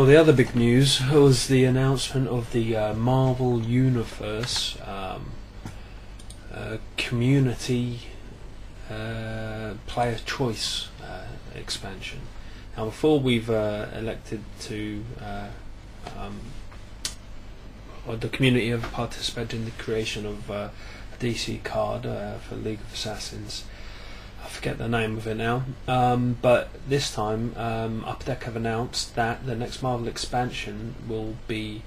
Well, the other big news was the announcement of the Marvel Universe community player choice expansion. Now, before we've elected to, or the community have participated in the creation of a DC card for League of Assassins. I forget the name of it now, but this time Upper Deck have announced that the next Marvel expansion will be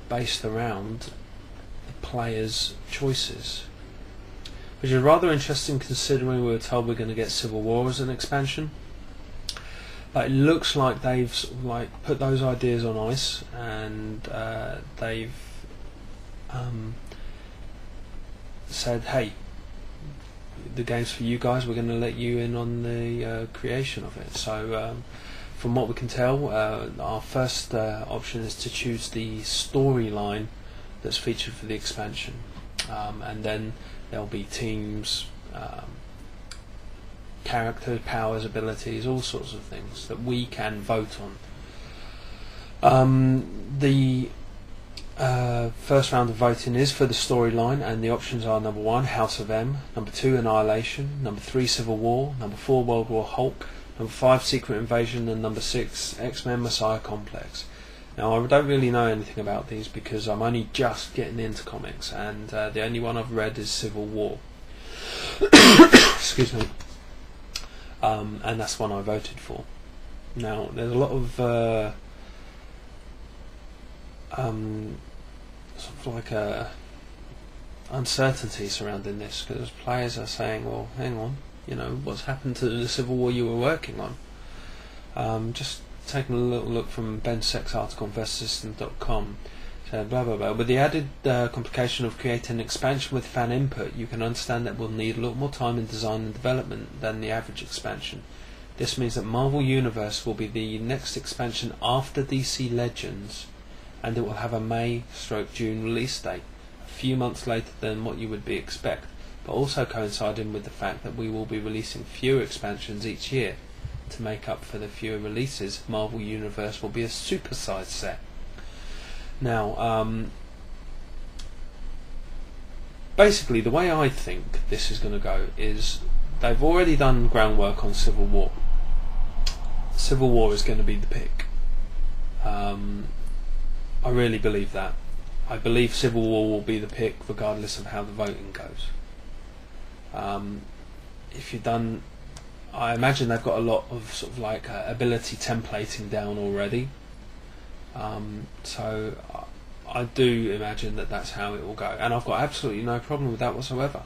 based around the players' choices, which is rather interesting considering we were told we're going to get Civil War as an expansion. But it looks like they've sort of put those ideas on ice, and they've said, hey, the game's for you guys, we're going to let you in on the creation of it. So from what we can tell, our first option is to choose the storyline that's featured for the expansion, and then there'll be teams, character, powers, abilities, all sorts of things that we can vote on. The first round of voting is for the storyline, and the options are: number 1, House of M; number 2, Annihilation; number 3, Civil War; number 4, World War Hulk; number 5, Secret Invasion; and number 6, X-Men Messiah Complex. Now, I don't really know anything about these because I'm only just getting into comics, and the only one I've read is Civil War. Excuse me. And that's the one I voted for. Now, there's a lot of sort of like uncertainty surrounding this, because players are saying, well, hang on, you know, what's happened to the Civil War you were working on? Just taking a little look from Ben Seck's article on VersusSystem.com, blah blah blah. With the added complication of creating an expansion with fan input, you can understand that we'll need a lot more time in design and development than the average expansion. This means that Marvel Universe will be the next expansion after DC Legends, and it will have a May/June release date, a few months later than what you would expect, but also coinciding with the fact that we will be releasing fewer expansions each year. To make up for the fewer releases, Marvel Universe will be a supersized set. Now, basically the way I think this is going to go is they've already done groundwork on Civil War. Civil War is going to be the pick. I really believe that. I believe Civil War will be the pick regardless of how the voting goes. If you've done, I imagine they've got a lot of sort of like ability templating down already. So I do imagine that that's how it will go, and I've got absolutely no problem with that whatsoever.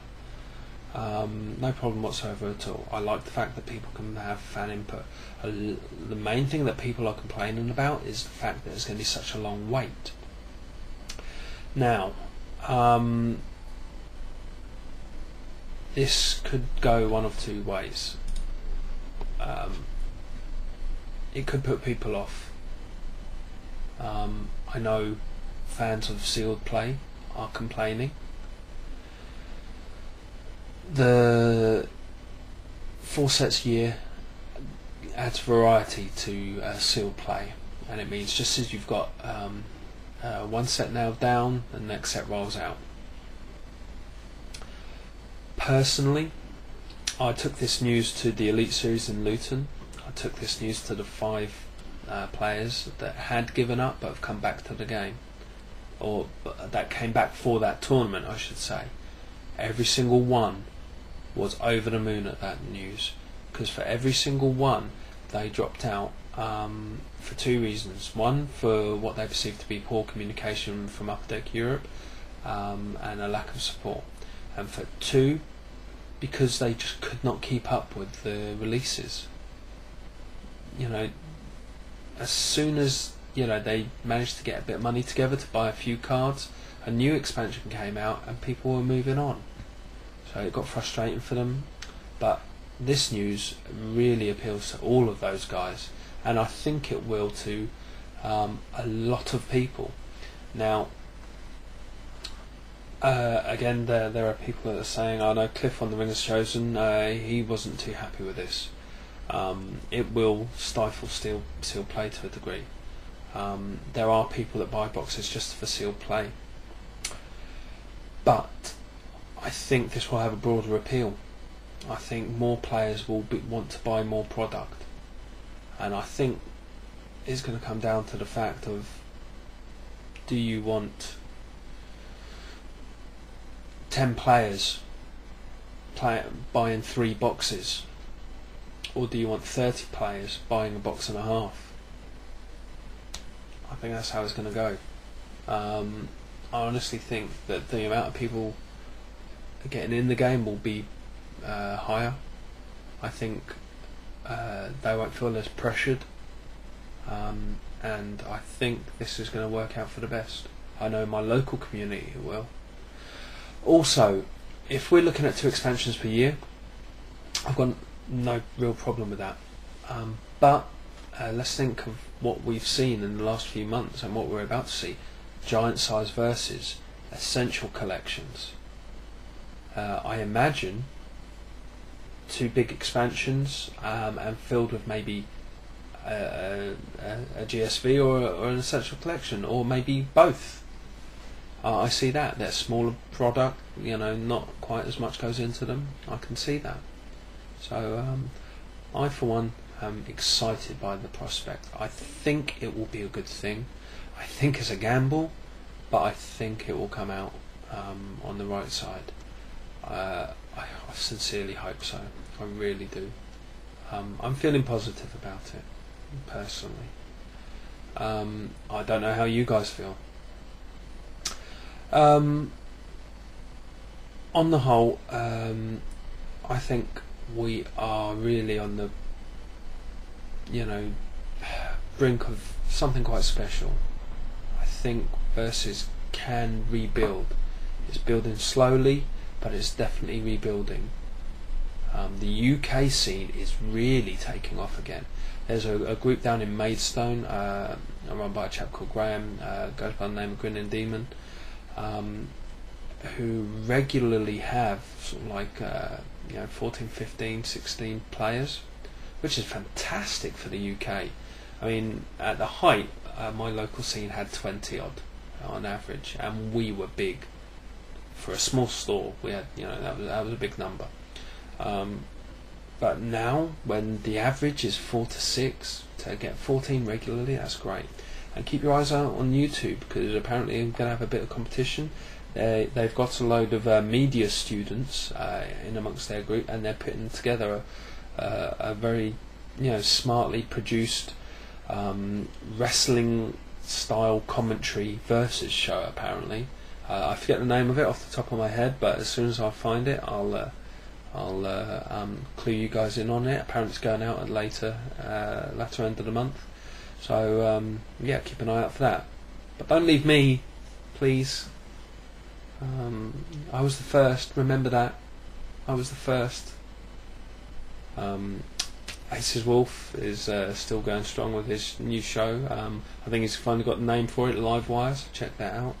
No problem whatsoever at all. I like the fact that people can have fan input. The main thing that people are complaining about is the fact that it's going to be such a long wait. Now, this could go one of two ways. It could put people off. I know fans of sealed play are complaining. The 4 sets a year adds variety to sealed play, and it means just as you've got one set nailed down, the next set rolls out. Personally, I took this news to the Elite Series in Luton. I took this news to the 5 players that had given up but have come back to the game, or that came back for that tournament, I should say. Every single one was over the moon at that news, because for every single one they dropped out for 2 reasons. One, for what they perceived to be poor communication from Upper Deck Europe and a lack of support, and for 2, because they just could not keep up with the releases. You know, as soon as they managed to get a bit of money together to buy a few cards, a new expansion came out and people were moving on. So it got frustrating for them. But this news really appeals to all of those guys, and I think it will to a lot of people. Now, again, there are people that are saying, I know Cliff on the Ring Has Chosen, he wasn't too happy with this. it will stifle sealed play to a degree. There are people that buy boxes just for sealed play, but I think this will have a broader appeal. I think more players will want to buy more product, and I think it's going to come down to the fact of, do you want 10 players buying 3 boxes, or do you want 30 players buying a box and a half? I think that's how it's going to go. I honestly think that the amount of people getting in the game will be higher. I think they won't feel as pressured, and I think this is going to work out for the best. I know my local community will. Also, if we're looking at 2 expansions per year, I've got no real problem with that. But let's think of what we've seen in the last few months and what we're about to see. Giant size versus essential collections. I imagine 2 big expansions and filled with maybe a GSV or an essential collection, or maybe both. I see that. They're smaller product, not quite as much goes into them. I can see that. So I, for one, am excited by the prospect. I think it will be a good thing. I think it's a gamble, but I think it will come out on the right side. I sincerely hope so. I really do. I'm feeling positive about it, personally. I don't know how you guys feel. On the whole, I think we are really on the brink of something quite special. I think Versus can rebuild. It's building slowly, but it's definitely rebuilding. The UK scene is really taking off again. There's a group down in Maidstone, run by a chap called Graham, goes by the name of Grinning Demon, who regularly have sort of like 14, 15, 16 players, which is fantastic for the UK. I mean, at the height, my local scene had 20 odd on average, and we were big for a small store. We had, that was a big number. But now, when the average is 4 to 6, to get 14 regularly, that's great. And keep your eyes out on YouTube, because apparently I'm going to have a bit of competition. They've got a load of media students in amongst their group, and they're putting together a very smartly produced wrestling style commentary versus show. Apparently, I forget the name of it off the top of my head, but as soon as I find it, I'll clue you guys in on it. Apparently, it's going out at latter end of the month. So keep an eye out for that. But don't leave me, please. I was the first. Remember that. I was the first. Ace's Wolf is still going strong with his new show. I think he's finally got the name for it, Live Wires. Check that out.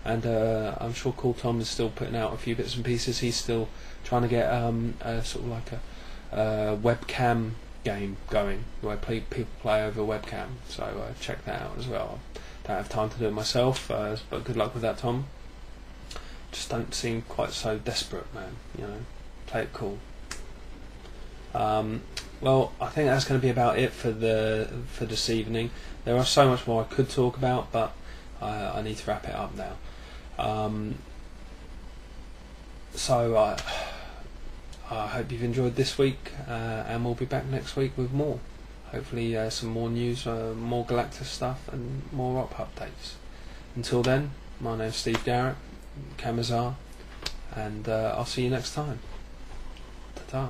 And I'm sure Cool Tom is still putting out a few bits and pieces. He's still trying to get a sort of like a webcam game going where people play over webcam. So check that out as well. Don't have time to do it myself, but good luck with that, Tom. Just don't seem quite so desperate, man. Play it cool. Well, I think that's going to be about it for this evening. There are so much more I could talk about, but I need to wrap it up now. So I hope you've enjoyed this week, and we'll be back next week with more. Hopefully some more news, more Galactus stuff, and more op updates. Until then, my name's Steve Garrett, Kamazar, and I'll see you next time. Ta-ta.